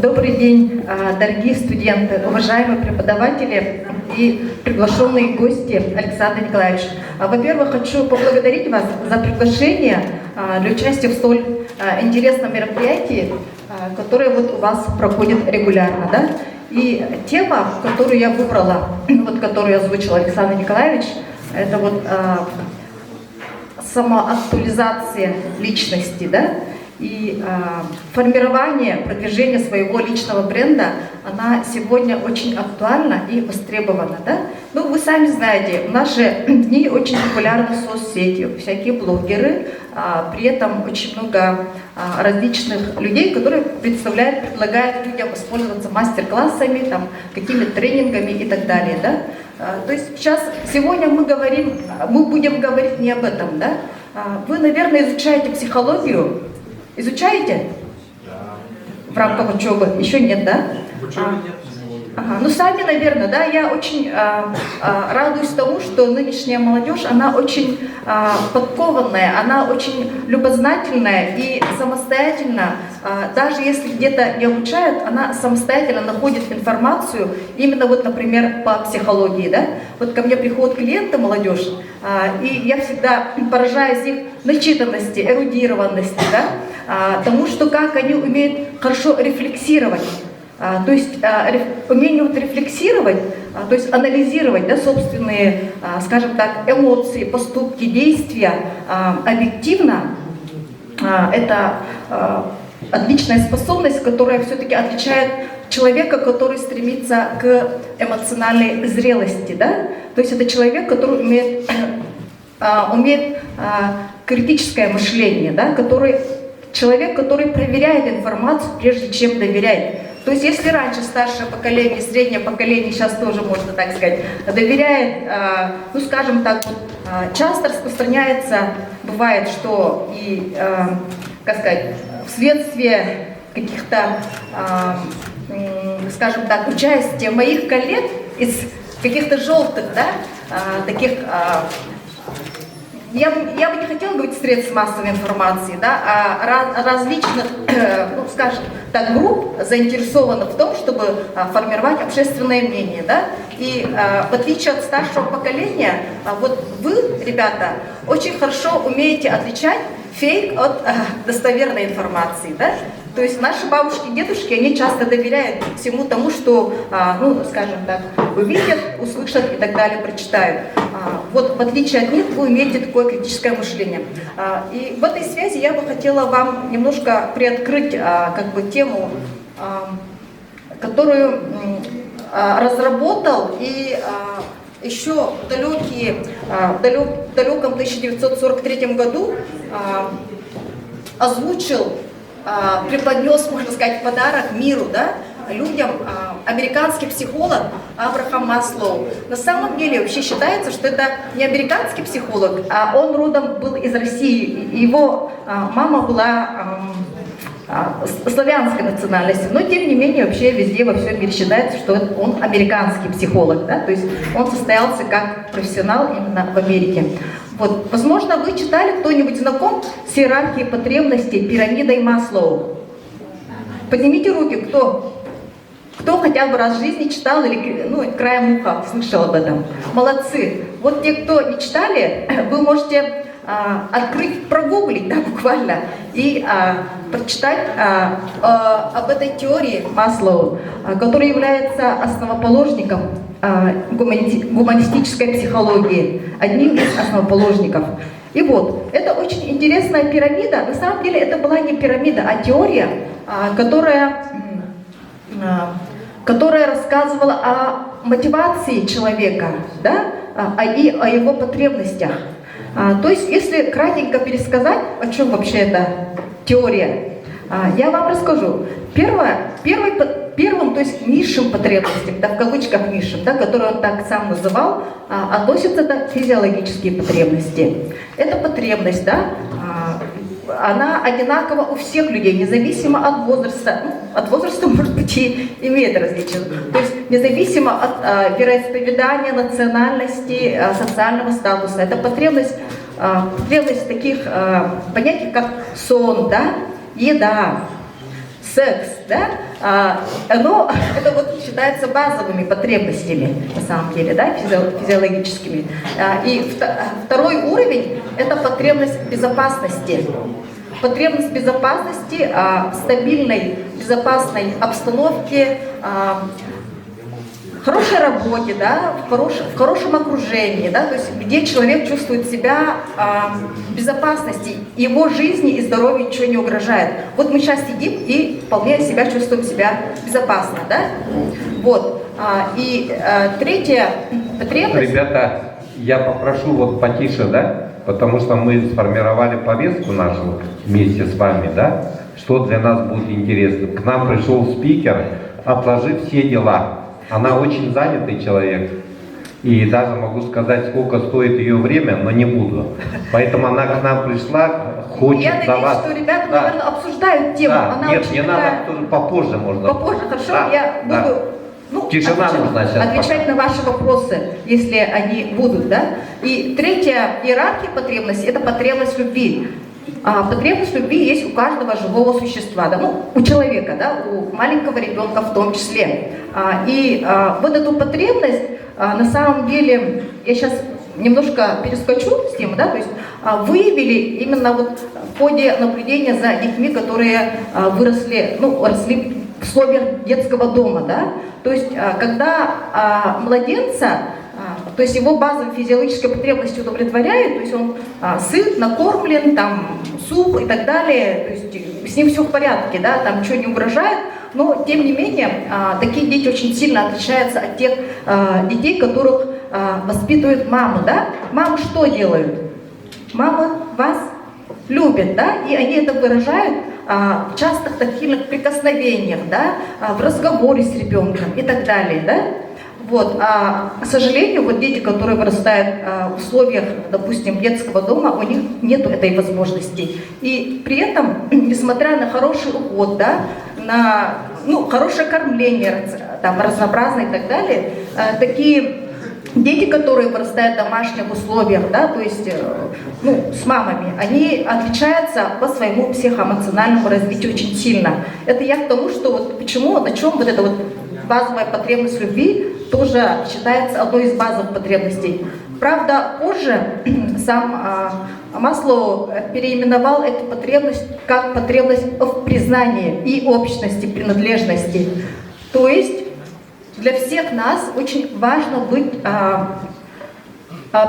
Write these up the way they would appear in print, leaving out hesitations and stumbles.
Добрый день, дорогие студенты, уважаемые преподаватели и приглашенные гости Александр Николаевич. Во-первых, хочу поблагодарить вас за приглашение для участия в столь интересном мероприятии, которое вот у вас проходит регулярно. Да? И тема, которую я выбрала, вот, которую озвучил Александр Николаевич, это вот самоактуализация личности, да? И формирование, продвижение своего личного бренда, она сегодня очень актуальна и востребована. Да? Ну, вы сами знаете, в наши дни очень популярны соцсети, всякие блогеры, при этом очень много различных людей, которые предлагают людям воспользоваться мастер-классами, какими-то тренингами и так далее. Да? То есть сегодня мы будем говорить не об этом. Да? Вы, наверное, изучаете психологию. Изучаете? Да. В рамках учебы? Еще нет, да? В учебе нет. Ага. Ну, сами, наверное, да, я очень радуюсь тому, что нынешняя молодежь, она очень подкованная, она очень любознательная и самостоятельно, даже если где-то не обучают, она самостоятельно находит информацию, именно вот, например, по психологии, да. Вот ко мне приходят клиенты, молодежь, и я всегда поражаюсь их начитанности, эрудированности, да, тому, что как они умеют хорошо рефлексировать. То есть умение вот рефлексировать, то есть анализировать, да, собственные, скажем так, эмоции, поступки, действия объективно, это отличная способность, которая все-таки отличает человека, который стремится к эмоциональной зрелости. Да? То есть это человек, который умеет критическое мышление, да? Человек, который проверяет информацию, прежде чем доверяет. То есть если раньше старшее поколение, среднее поколение, сейчас тоже можно так сказать, доверяет, ну скажем так, часто распространяется, бывает, что и, как сказать, вследствие каких-то, скажем так, участия моих коллег из каких-то желтых, да, таких, я бы не хотела говорить средств массовой информации, да, а различных, ну, скажем так, групп заинтересованных в том, чтобы формировать общественное мнение, да, и в отличие от старшего поколения, вот вы, ребята, очень хорошо умеете отличать фейк от достоверной информации, да. То есть наши бабушки и дедушки, они часто доверяют всему тому, что, ну, скажем так, увидят, услышат и так далее, прочитают. Вот в отличие от них вы имеете такое критическое мышление. И в этой связи я бы хотела вам немножко приоткрыть как бы тему, которую разработал и еще в далеком 1943 году озвучил, преподнес, можно сказать, подарок миру, да, людям, американский психолог Абрахам Маслоу. На самом деле вообще считается, что это не американский психолог, а он родом был из России. Его мама была славянской национальности, но тем не менее вообще везде во всем мире считается, что он американский психолог, да? То есть он состоялся как профессионал именно в Америке. Вот. Возможно, вы читали, кто-нибудь знаком с иерархией потребностей, пирамидой Маслоу? Поднимите руки, кто хотя бы раз в жизни читал или, ну, краем уха слышал об этом. Молодцы. Вот те, кто не читали, вы можете открыть, прогуглить, да, буквально, и прочитать об этой теории Маслоу, которая является основоположником гуманистической психологии, одним из основоположников. И вот, это очень интересная пирамида. На самом деле это была не пирамида, а теория, которая рассказывала о мотивации человека, да, и о его потребностях. То есть, если кратенько пересказать, о чем вообще эта теория, я вам расскажу. Первым, то есть низшим потребностям, да, в кавычках низшим, да, которые он так сам называл, относятся это физиологические потребности. Эта потребность, да, она одинакова у всех людей, независимо от возраста. Ну, от возраста, может быть, и имеет различия. То есть независимо от вероисповедания, национальности, социального статуса. Это потребность таких понятий, как сон, да, еда, секс, да, Это вот считается базовыми потребностями, на самом деле, да, физиологическими. И второй уровень – это потребность безопасности. Потребность безопасности, в стабильной, безопасной обстановке, в хорошей работе, да, в хорошем окружении, да, то есть где человек чувствует себя в безопасности, его жизни и здоровью ничего не угрожает. Вот мы сейчас сидим и вполне чувствуем себя безопасно, да? Вот. Третья потребность... Ребята, я попрошу вот потише, да? Потому что мы сформировали повестку нашу вместе с вами, да? Что для нас будет интересно. К нам пришел спикер, отложив все дела. Она очень занятый человек. И даже могу сказать, сколько стоит ее время, но не буду. Поэтому она к нам пришла, хочет я за вас. Я надеюсь, что ребята, наверное, обсуждают тему. Да. Она Нет, не надо, попозже можно. Попозже, хорошо? Я буду тишина нужна сейчас отвечать на ваши вопросы, если они будут, да? И третья иерархия потребностей – это потребность любви. Потребность любви есть у каждого живого существа, да? Ну, у человека, да? У маленького ребенка в том числе. Вот эту потребность, на самом деле, я сейчас немножко перескочу с темы, да, то есть выявили именно вот в ходе наблюдения за детьми, которые росли в условиях детского дома, да, то есть когда младенца, то есть его базовые физиологические потребности удовлетворяют, то есть он сыт, накормлен, там, сух и так далее, то есть с ним все в порядке, да, там ничего не угрожает, но тем не менее такие дети очень сильно отличаются от тех детей, которых воспитывает мама, да. Мамы что делают? Мамы вас любят, да, и они это выражают в частых тактильных прикосновениях, да, в разговоре с ребенком и так далее, да. Вот, к сожалению, вот дети, которые вырастают в условиях, допустим, детского дома, у них нет этой возможности. И при этом, несмотря на хороший уход, да, на хорошее кормление, там, разнообразное и так далее, такие дети, которые вырастают в домашних условиях, да, то есть с мамами, они отличаются по своему психоэмоциональному развитию очень сильно. Это я к тому, что вот почему, на чем вот эта вот базовая потребность любви тоже считается одной из базовых потребностей. Правда, позже сам Маслоу переименовал эту потребность как потребность в признании и общности, принадлежности. То есть для всех нас очень важно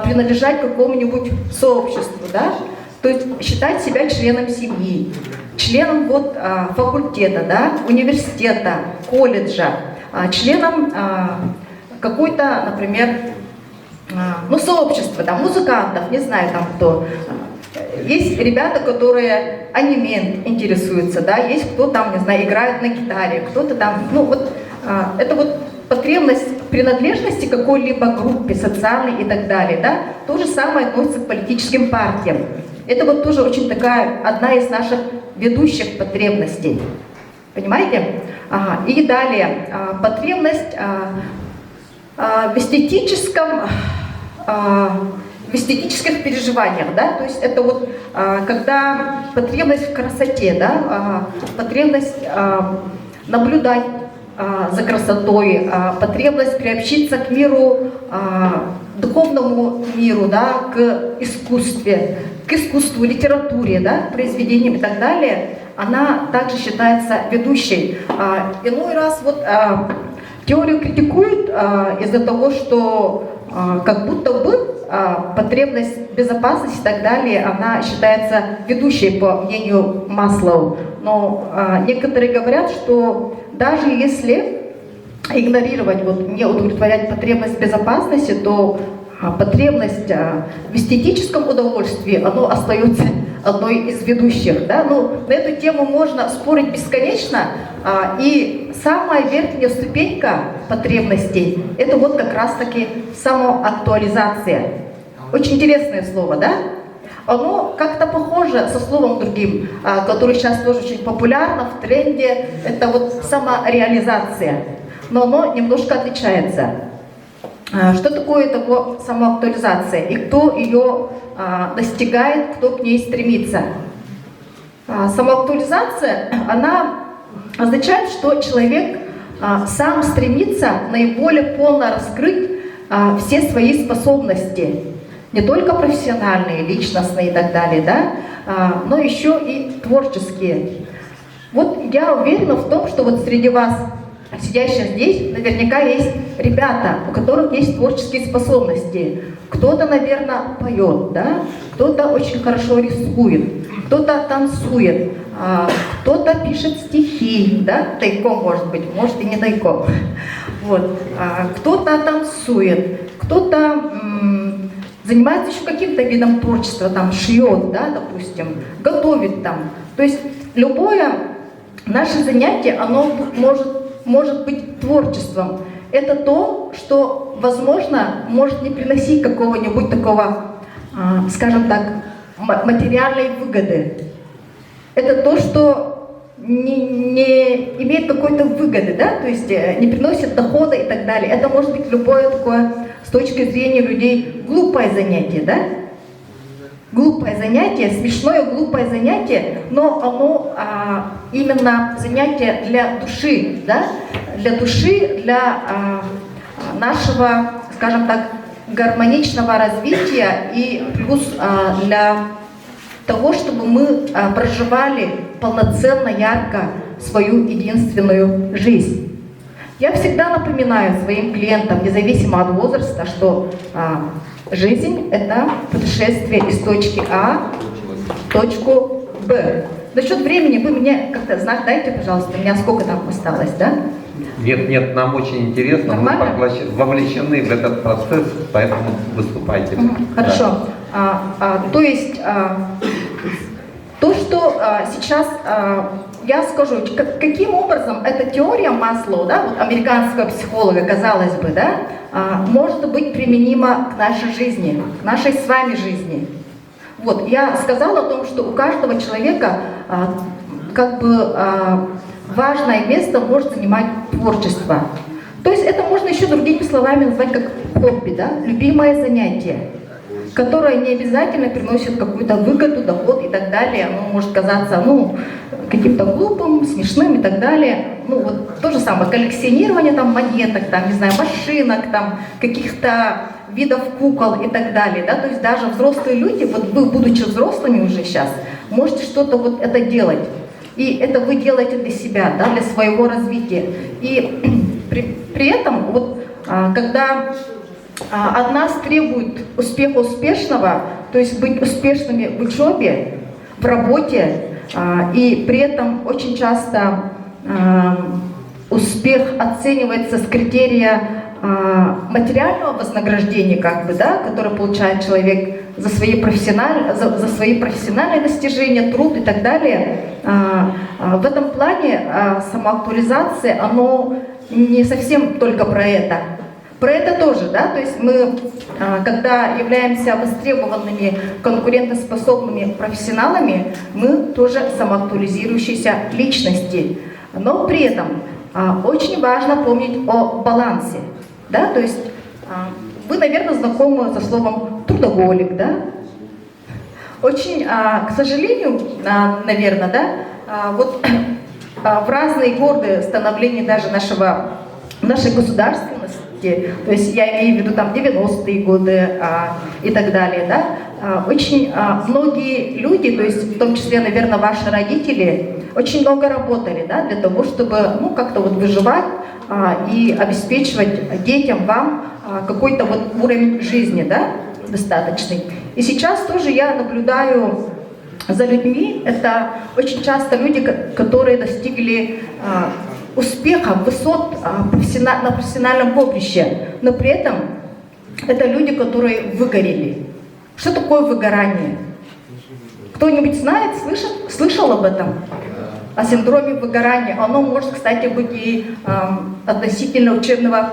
принадлежать какому-нибудь сообществу, да? То есть считать себя членом семьи, членом факультета, да? Университета, колледжа, членом какой-то, например, сообщества, там, музыкантов, не знаю там кто. Есть ребята, которые аниме интересуются, да, есть кто там, не знаю, играет на гитаре, кто-то там, это вот потребность принадлежности к какой-либо группе, социальной и так далее, да, то же самое относится к политическим партиям. Это вот тоже очень такая, одна из наших ведущих потребностей. Понимаете? И далее, потребность в эстетических переживаниях, да, то есть это вот когда потребность в красоте, да, потребность наблюдать за красотой, потребность приобщиться к миру, духовному миру, да, к искусству, литературе, да, произведениям и так далее, она также считается ведущей. Иной раз теорию критикуют из-за того, что как будто бы потребность безопасности и так далее, она считается ведущей по мнению Маслоу. Но некоторые говорят, что даже если игнорировать, не удовлетворять потребность безопасности, то потребность в эстетическом удовольствии, оно остается одной из ведущих. Да? На эту тему можно спорить бесконечно, и самая верхняя ступенька потребностей – это как раз-таки самоактуализация. Очень интересное слово, да? Оно как-то похоже со словом другим, которое сейчас тоже очень популярно, в тренде, это самореализация, но оно немножко отличается. Что такое самоактуализация и кто ее достигает, кто к ней стремится? Самоактуализация, она означает, что человек сам стремится наиболее полно раскрыть все свои способности, не только профессиональные, личностные и так далее, да, но еще и творческие. Вот я уверена в том, что вот среди вас, сидящих здесь, наверняка есть ребята, у которых есть творческие способности. Кто-то, наверное, поет, да? Кто-то очень хорошо рисует, кто-то танцует, кто-то пишет стихи, да? Тайком, может быть, может и не тайком. Вот. Кто-то танцует, кто-то занимается еще каким-то видом творчества, там, шьет, да, допустим, готовит там. То есть любое наше занятие, оно может быть творчеством. Это то, что, возможно, может не приносить какого-нибудь такого, скажем так, материальной выгоды. Это то, что не имеет какой-то выгоды, да, то есть не приносит дохода и так далее. Это может быть любое такое, с точки зрения людей, глупое занятие, да? Глупое занятие, смешное глупое занятие, но оно именно занятие для души, да? Для души, для нашего, скажем так, гармоничного развития и плюс для того, чтобы мы проживали полноценно, ярко свою единственную жизнь. Я всегда напоминаю своим клиентам, независимо от возраста, что жизнь – это путешествие из точки А в точку Б. Насчет времени вы мне как-то знак дайте, пожалуйста, у меня сколько там осталось, да? Нет, нам очень интересно, нормально? Мы вовлечены в этот процесс, поэтому выступайте. Хорошо. Да. То есть то, что сейчас я скажу, каким образом эта теория Маслоу, да, вот американского психолога, казалось бы, да, может быть применима к нашей жизни, к нашей с вами жизни. Вот, я сказала о том, что у каждого человека как бы важное место может занимать творчество. То есть это можно еще другими словами назвать как хобби, да, любимое занятие, которое не обязательно приносит какую-то выгоду, доход и так далее. Оно может казаться, каким-то глупым, смешным и так далее. Вот то же самое, коллекционирование там монеток, там, не знаю, машинок, там, каких-то видов кукол и так далее, да, то есть даже взрослые люди, вот вы, будучи взрослыми уже сейчас, можете что-то вот это делать. И это вы делаете для себя, да, для своего развития. И при этом, вот, когда от нас требуют успеха успешного, то есть быть успешными в учебе, в работе, и при этом очень часто успех оценивается с критерия материального вознаграждения, как бы, да, которое получает человек за свои профессиональные достижения, труд и так далее. В этом плане самоактуализация, оно не совсем только про это. Про это тоже, да, то есть мы, когда являемся востребованными, конкурентоспособными профессионалами, мы тоже самоактуализирующиеся личности. Но при этом очень важно помнить о балансе, да, то есть вы, наверное, знакомы со словом трудоголик, да. Очень, к сожалению, наверное, да, вот в разные годы становления даже нашей государственности, то есть я имею в виду там 90-е годы и так далее, да, очень многие люди, то есть в том числе, наверное, ваши родители, очень много работали, да, для того, чтобы, как-то вот выживать и обеспечивать детям, вам какой-то вот уровень жизни, да, достаточный. И сейчас тоже я наблюдаю за людьми, это очень часто люди, которые достигли успеха, высот на профессиональном поприще, но при этом это люди, которые выгорели. Что такое выгорание? Кто-нибудь знает, слышал об этом? О синдроме выгорания. Оно может, кстати, быть и относительно учебного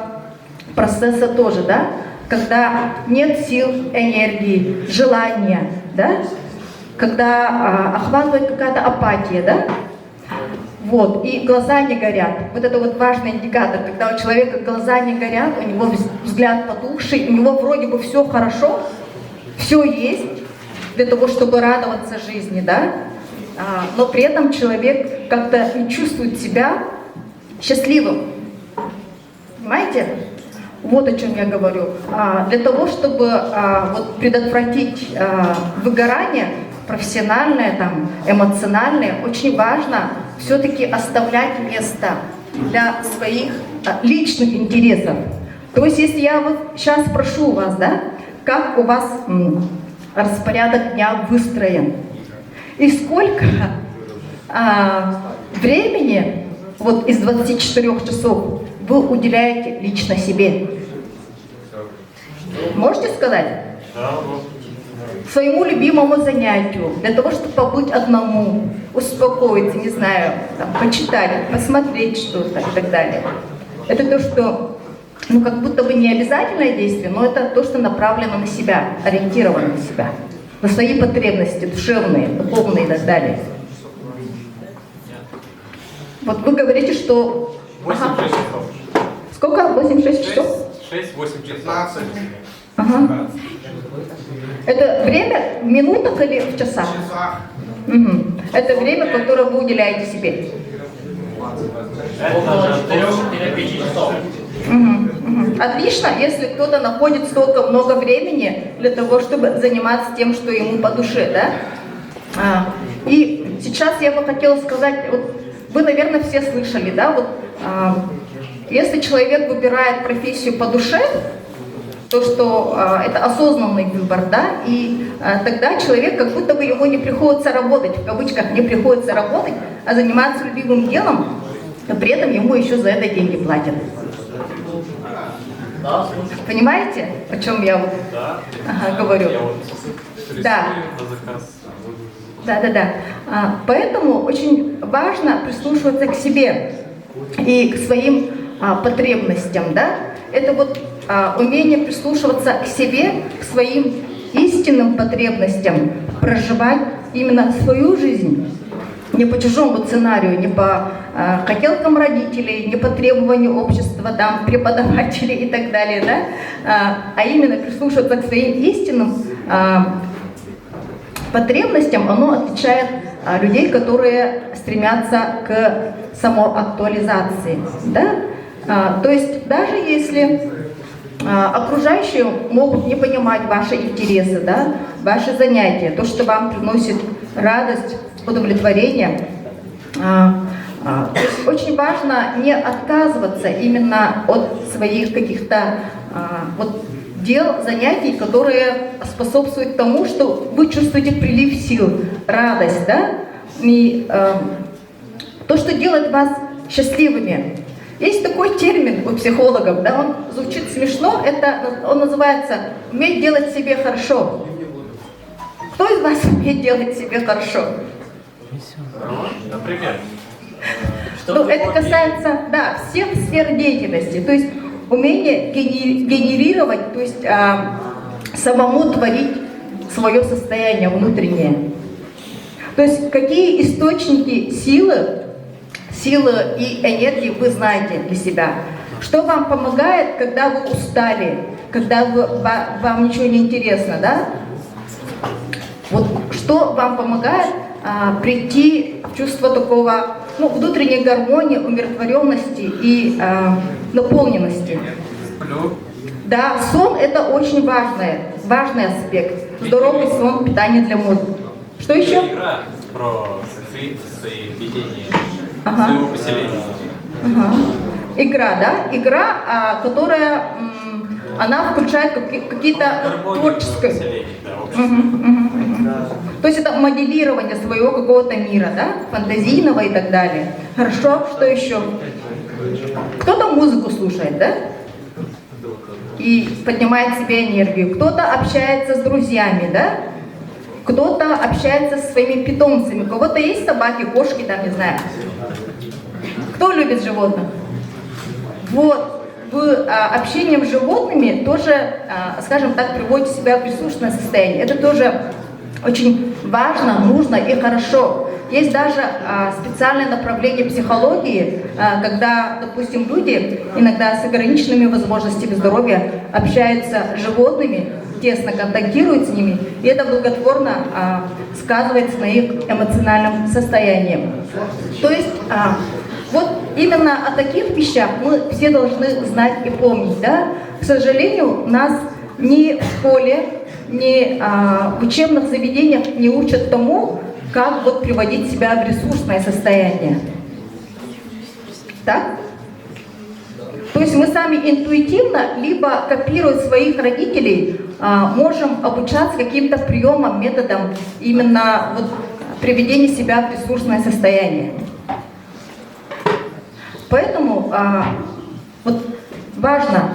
процесса тоже, да? Когда нет сил, энергии, желания, да? Когда охватывает какая-то апатия, да? Вот, и глаза не горят. Вот это вот важный индикатор, когда у человека глаза не горят, у него взгляд потухший, у него вроде бы все хорошо, все есть для того, чтобы радоваться жизни, да? Но при этом человек как-то не чувствует себя счастливым. Понимаете? Вот о чем я говорю. Для того, чтобы вот предотвратить выгорание профессиональное, там, эмоциональное, очень важно все-таки оставлять место для своих личных интересов. То есть, если я вот сейчас спрошу вас, да, как у вас распорядок дня выстроен, и сколько времени вот из 24 часов вы уделяете лично себе? Можете сказать? Своему любимому занятию, для того, чтобы побыть одному, успокоиться, не знаю, там, почитать, посмотреть что-то и так далее. Это то, что, ну, как будто бы не обязательное действие, но это то, что направлено на себя, ориентировано на себя, на свои потребности душевные, духовные и так далее. Вот вы говорите, что... 8-6 часов. Сколько? 8-6 часов? 6-8 часов. Ага. Это время в минутах или в часах? В часах. Угу. Это время, которое вы уделяете себе. Около 4-5 часов. Угу. Отлично, если кто-то находит столько много времени для того, чтобы заниматься тем, что ему по душе, да? И сейчас я бы хотела сказать, вот вы, наверное, все слышали, да, вот если человек выбирает профессию по душе, то, что это осознанный выбор, да, и тогда человек, как будто бы ему не приходится работать, в кавычках, не приходится работать, а заниматься любимым делом, но при этом ему еще за это деньги платят. Да, слушай. Понимаете, о чем я вот говорю? Я вот Да. на заказ. Да. Поэтому очень важно прислушиваться к себе и к своим потребностям, да? Это вот умение прислушиваться к себе, к своим истинным потребностям, проживать именно свою жизнь, не по чужому сценарию, не по хотелкам родителей, не по требованию общества, там, преподавателей и так далее, да? А именно прислушиваться к своим истинным потребностям. Оно отличает людей, которые стремятся к самоактуализации, да? То есть даже если окружающие могут не понимать ваши интересы, да, ваши занятия, то, что вам приносит радость, удовлетворение, то есть очень важно не отказываться именно от своих каких-то вот дел, занятий, которые способствуют тому, что вы чувствуете прилив сил, радость, да, и то, что делает вас счастливыми. Есть такой термин у психологов, да, он звучит смешно, он называется «уметь делать себе хорошо». Кто из вас умеет делать себе хорошо? Например. Ну, это касается, да, всех сфер деятельности, то есть умение генерировать, то есть самому творить свое состояние внутреннее. То есть какие источники силы и энергии вы знаете для себя. Что вам помогает, когда вы устали, когда вам ничего не интересно, да? Вот что вам помогает прийти в чувство такого, ну, внутренней гармонии, умиротворенности и наполненности? Сплю. Да, сон – это очень важный аспект. Здоровый сон, питание для мозга. Что еще? Игра про свои видения, Ага. своего поселения. Ага. Игра, да? Игра, которая, она включает какие-то Гармония творческие... поселения, да, общества. То есть это моделирование своего какого-то мира, да? Фантазийного и так далее. Хорошо, что еще? Кто-то музыку слушает, да? И поднимает себе энергию. Кто-то общается с друзьями, да? Кто-то общается со своими питомцами. У кого-то есть собаки, кошки, там, не знаю. Кто любит животных? Вот. Вы общением с животными тоже, скажем так, приводите себя в ресурсное состояние. Это тоже очень важно, нужно и хорошо. Есть даже специальное направление психологии, когда, допустим, люди иногда с ограниченными возможностями здоровья общаются с животными, тесно контактирует с ними, и это благотворно сказывается на их эмоциональном состоянии. То есть вот именно о таких вещах мы все должны знать и помнить. Да? К сожалению, нас ни в школе, ни в учебных заведениях не учат тому, как вот приводить себя в ресурсное состояние. Так? То есть мы сами интуитивно, либо копируя своих родителей, можем обучаться каким-то приемам, методам именно вот приведения себя в ресурсное состояние. Поэтому вот важно.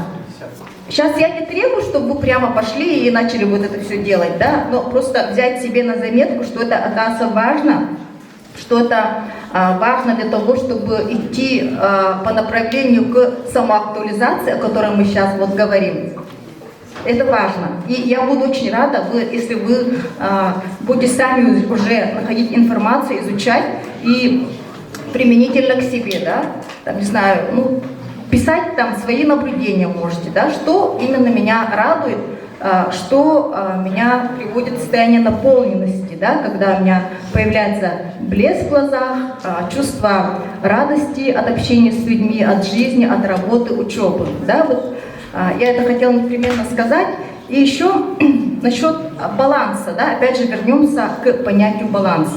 Сейчас я не требую, чтобы вы прямо пошли и начали вот это все делать, да, но просто взять себе на заметку, что это оказывается важно, что это важно для того, чтобы идти по направлению к самоактуализации, о которой мы сейчас вот говорим. Это важно. И я буду очень рада, если вы будете сами уже находить информацию, изучать и применительно к себе, да, там, не знаю, ну, писать там свои наблюдения можете, да, что именно меня радует, что меня приводит в состояние наполненности, да, когда у меня появляется блеск в глазах, чувство радости от общения с людьми, от жизни, от работы, учебы. Да, вот, я это хотела непременно сказать. И еще насчет баланса, да, опять же вернемся к понятию баланса.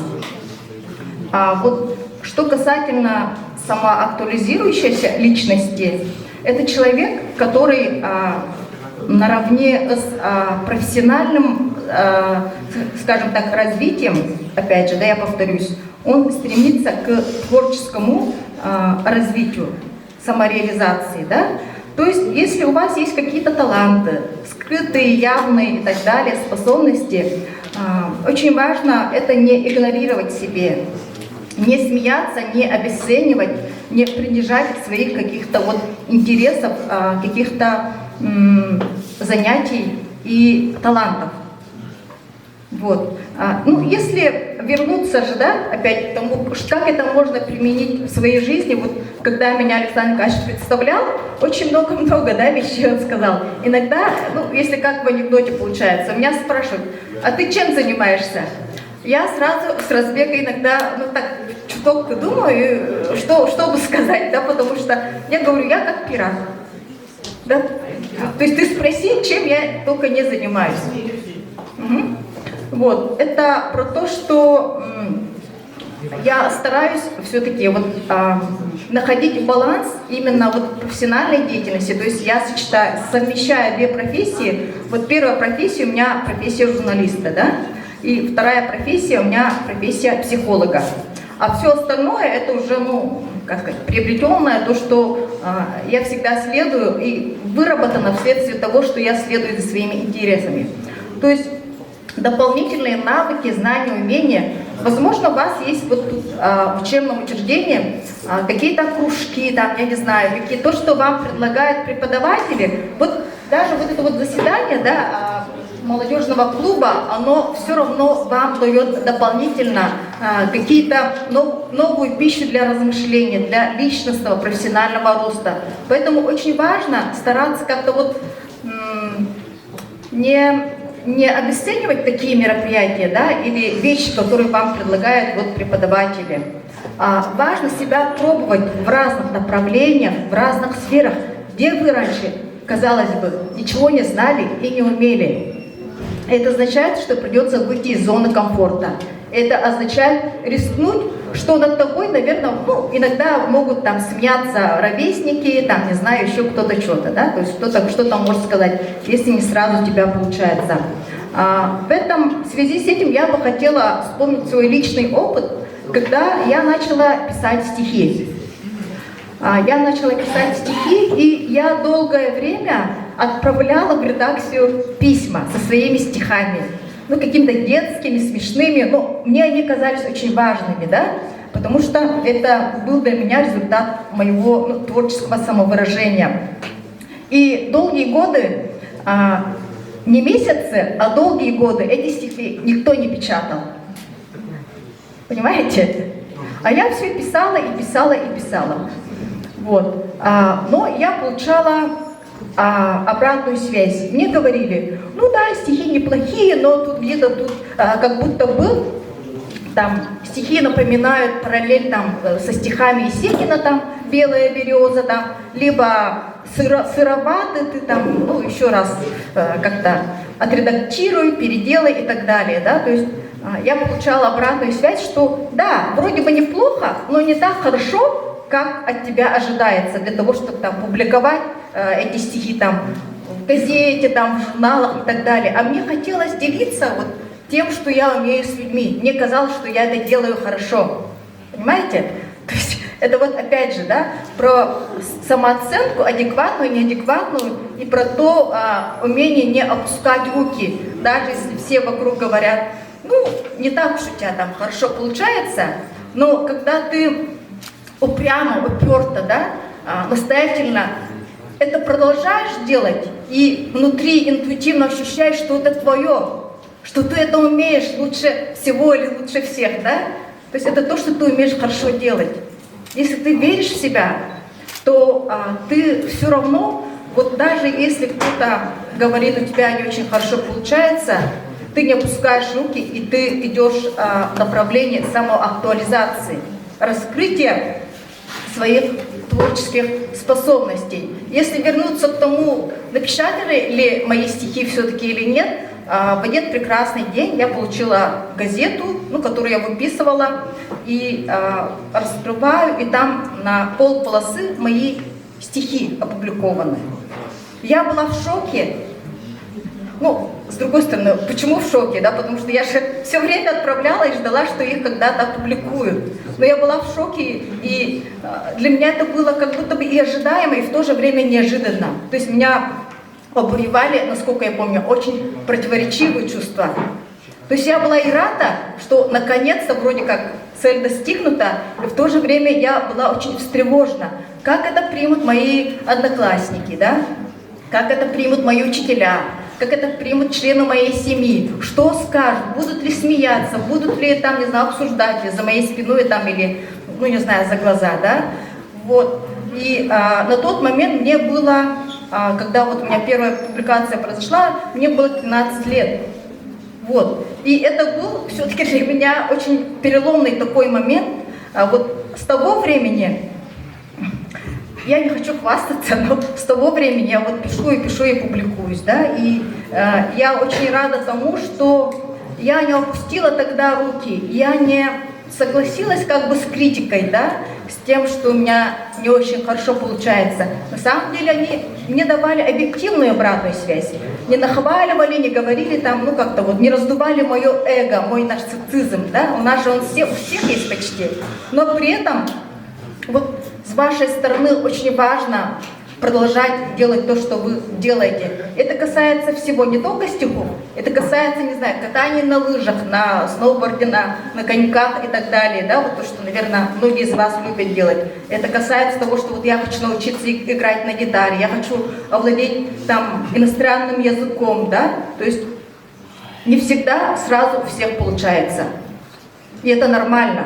Вот, что касательно самоактуализирующейся личности, это человек, который наравне с профессиональным, скажем так, развитием, опять же, да, я повторюсь, он стремится к творческому развитию, самореализации, да. То есть, если у вас есть какие-то таланты, скрытые, явные и так далее, способности, очень важно это не игнорировать в себе, не смеяться, не обесценивать, не принижать своих каких-то вот интересов, каких-то занятий и талантов. Вот. Ну, если вернуться же, да, опять к тому, как это можно применить в своей жизни, вот когда меня Александр Николаевич представлял, очень много, да, вещей он сказал. Иногда, ну, если как в анекдоте получается, меня спрашивают, а ты чем занимаешься? Я сразу с разбега иногда, ну так, чуток думаю, что бы сказать, да, потому что я говорю, я как пират. Да? То есть ты спроси, чем я только не занимаюсь. Угу. Вот, это про то, что я стараюсь все-таки вот, находить баланс именно вот в профессиональной деятельности. То есть я совмещаю две профессии. Вот первая профессия у меня профессия журналиста, да? И вторая профессия у меня профессия психолога. А все остальное это уже, ну, как сказать, приобретенное, то, что я всегда следую и выработано вследствие того, что я следую за своими интересами. То есть дополнительные навыки, знания, умения. Возможно, у вас есть вот тут в учебном учреждении какие-то кружки, там, я не знаю, то, что вам предлагают преподаватели. Вот даже вот это вот заседание, да, молодежного клуба, оно все равно вам дает дополнительно какие-то новую пищу для размышления, для личностного, профессионального роста. Поэтому очень важно стараться как-то вот не обесценивать такие мероприятия, да, или вещи, которые вам предлагают вот преподаватели. Важно себя пробовать в разных направлениях, в разных сферах, где вы раньше, казалось бы, ничего не знали и не умели. Это означает, что придется выйти из зоны комфорта. Это означает рискнуть, что над тобой, наверное, ну, иногда могут там смеяться ровесники, там, не знаю, еще кто-то что-то, да, то есть кто-то что-то может сказать, если не сразу у тебя получается. В этом, в связи с этим я бы хотела вспомнить свой личный опыт, когда я начала писать стихи. Я начала писать стихи, и я долгое время отправляла в редакцию письма со своими стихами. Ну, какими-то детскими, смешными, но мне они казались очень важными, да, потому что это был для меня результат моего творческого самовыражения. И долгие годы, не месяцы, а долгие годы эти стихи никто не печатал. Понимаете? А я все писала и писала и писала. Вот. Но я получала обратную связь. Мне говорили, ну да, стихи неплохие, но тут где-то тут как будто бы там стихи напоминают параллель там со стихами Есенина, там «Белая береза», там, либо сыроваты, ты там, ну, еще раз как-то отредактируй, переделай и так далее, да, то есть я получала обратную связь, что да, вроде бы неплохо, но не так хорошо, как от тебя ожидается, для того, чтобы там публиковать эти стихи там в газете, там, в журналах и так далее. А мне хотелось делиться вот тем, что я умею с людьми. Мне казалось, что я это делаю хорошо. Понимаете? То есть это вот опять же, да, про самооценку, адекватную, неадекватную, и про то умение не опускать руки, даже если все вокруг говорят, ну, не так уж у тебя там хорошо получается, но когда ты упрямо, уперто, да, настоятельно это продолжаешь делать, и внутри интуитивно ощущаешь, что это твое, что ты это умеешь лучше всего или лучше всех, да? То есть это то, что ты умеешь хорошо делать. Если ты веришь в себя, то ты все равно, вот даже если кто-то говорит, у тебя не очень хорошо получается, ты не опускаешь руки, и ты идешь в направлении самоактуализации, раскрытия своих творческих способностей. Если вернуться к тому, напечатали ли мои стихи все-таки или нет, в один прекрасный день я получила газету, ну, которую я выписывала, и раскрываю, и там на полполосы мои стихи опубликованы. Я была в шоке. Ну, с другой стороны, почему в шоке, да, потому что я же все время отправляла и ждала, что их когда-то опубликуют. Но я была в шоке, и для меня это было как будто бы и ожидаемо, и в то же время неожиданно. То есть меня обуревали, насколько я помню, очень противоречивые чувства. То есть я была и рада, что наконец-то вроде как цель достигнута, и в то же время я была очень встревожена. Как это примут мои одноклассники, да? Как это примут мои учителя? Как это примут члены моей семьи, что скажут, будут ли смеяться, будут ли там, не знаю, обсуждать ли за моей спиной там или, ну не знаю, за глаза, да, вот. И на тот момент мне было, когда вот у меня первая публикация произошла, мне было 13 лет, вот. И это был все-таки для меня очень переломный такой момент, вот с того времени. Я не хочу хвастаться, но с того времени я вот пишу и публикуюсь, да, и я очень рада тому, что я не опустила тогда руки, я не согласилась как бы с критикой, да, с тем, что у меня не очень хорошо получается. На самом деле они мне давали объективную обратную связь, не нахваливали, не говорили там, ну как-то вот, не раздували мое эго, мой нарциссизм, да, у нас же он у всех есть почти, но при этом вот с вашей стороны очень важно продолжать делать то, что вы делаете. Это касается всего, не только стихов, это касается, не знаю, катания на лыжах, на сноуборде, на коньках и так далее, да, вот то, что, наверное, многие из вас любят делать. Это касается того, что вот я хочу научиться играть на гитаре, я хочу овладеть там иностранным языком, да, то есть не всегда сразу у всех получается, и это нормально.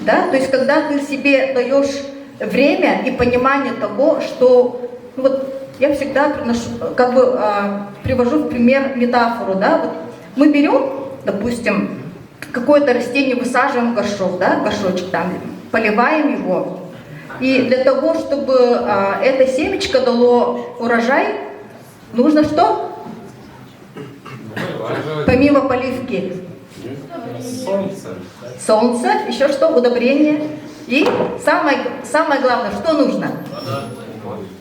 Да? То есть, когда ты себе даешь время и понимание того, что, ну, вот я всегда как бы привожу в пример метафору, да, вот мы берем, допустим, какое-то растение, высаживаем в горшок, да, горшочек там, поливаем его, и для того, чтобы это семечко дало урожай, нужно что? Помимо поливки. Солнце, еще что? Удобрение. И самое главное, что нужно?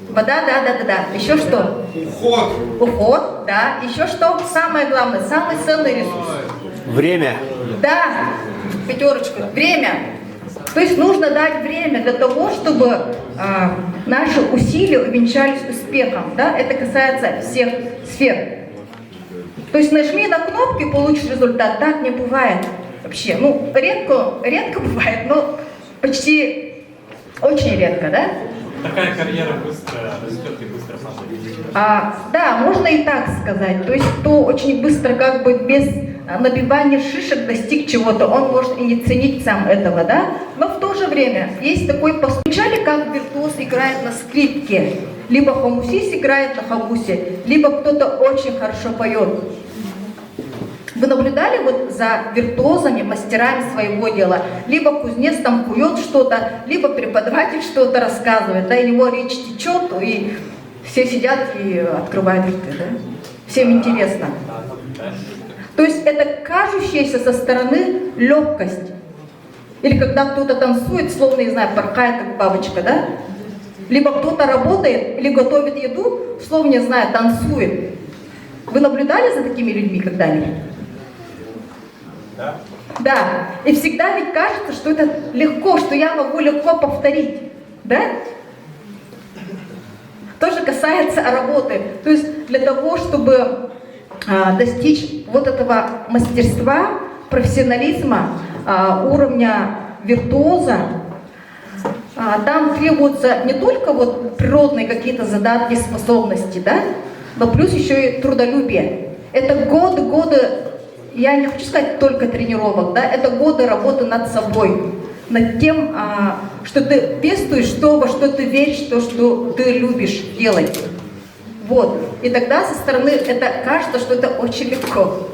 Вода, да. Еще что? Уход, да. Еще что? Самое главное, самый ценный ресурс. Время. Да, пятерочку. Время. То есть нужно дать время для того, чтобы наши усилия увенчались успехом. Да? Это касается всех сфер. То есть нажми на кнопку и получишь результат. Так не бывает вообще. Ну, редко бывает, но почти очень редко, да? Такая карьера быстро растет и быстро падает. Да, можно и так сказать. То есть кто очень быстро как бы без набивания шишек достиг чего-то, он может и не ценить сам этого, да? Но в то же время есть такой поступок, как виртуоз играет на скрипке. Либо хомусист играет на хомусе, либо кто-то очень хорошо поет. Вы наблюдали вот за виртуозами, мастерами своего дела? Либо кузнец там кует что-то, либо преподаватель что-то рассказывает, да, и его речь течет, и все сидят и открывают рты, да? Всем интересно. То есть это кажущаяся со стороны легкость. Или когда кто-то танцует, словно, не знаю, порхает, как бабочка, да? Либо кто-то работает или готовит еду, словно, не знаю, танцует. Вы наблюдали за такими людьми когда-нибудь? Да. Да. И всегда ведь кажется, что это легко, что я могу легко повторить. Да? То же касается работы. То есть для того, чтобы достичь вот этого мастерства, профессионализма, уровня виртуоза, там требуются не только вот природные какие-то задатки, способности, да, но плюс еще и трудолюбие. Это годы, я не хочу сказать только тренировок, да, это годы работы над собой, над тем, что ты пестуешь, во что ты веришь, что ты любишь делать. Вот. И тогда со стороны это кажется, что это очень легко.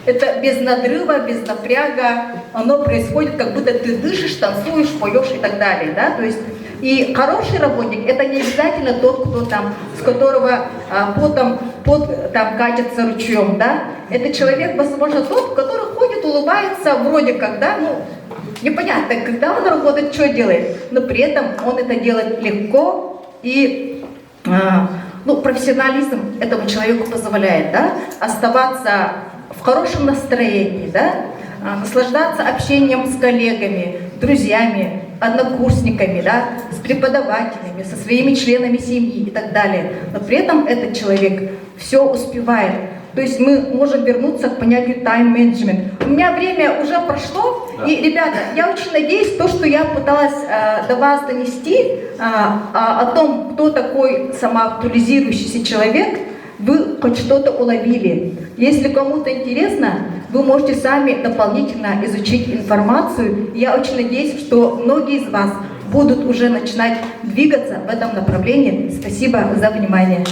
Это без надрыва, без напряга, оно происходит, как будто ты дышишь, танцуешь, поешь и так далее, да, то есть и хороший работник это не обязательно тот, кто там, с которого пот там катится ручьем, да, это человек, возможно, тот, который ходит, улыбается, вроде как, да, ну, непонятно, когда он работает, что делает, но при этом он это делает легко и, профессионализм этому человеку позволяет, да, оставаться в хорошем настроении, да, наслаждаться общением с коллегами, друзьями, однокурсниками, да, с преподавателями, со своими членами семьи и так далее. Но при этом этот человек все успевает. То есть мы можем вернуться к понятию тайм-менеджмент. У меня время уже прошло, да. И, ребята, я очень надеюсь, то, что я пыталась до вас донести о том, кто такой самоактуализирующийся человек, вы хоть что-то уловили. Если кому-то интересно, вы можете сами дополнительно изучить информацию. Я очень надеюсь, что многие из вас будут уже начинать двигаться в этом направлении. Спасибо за внимание.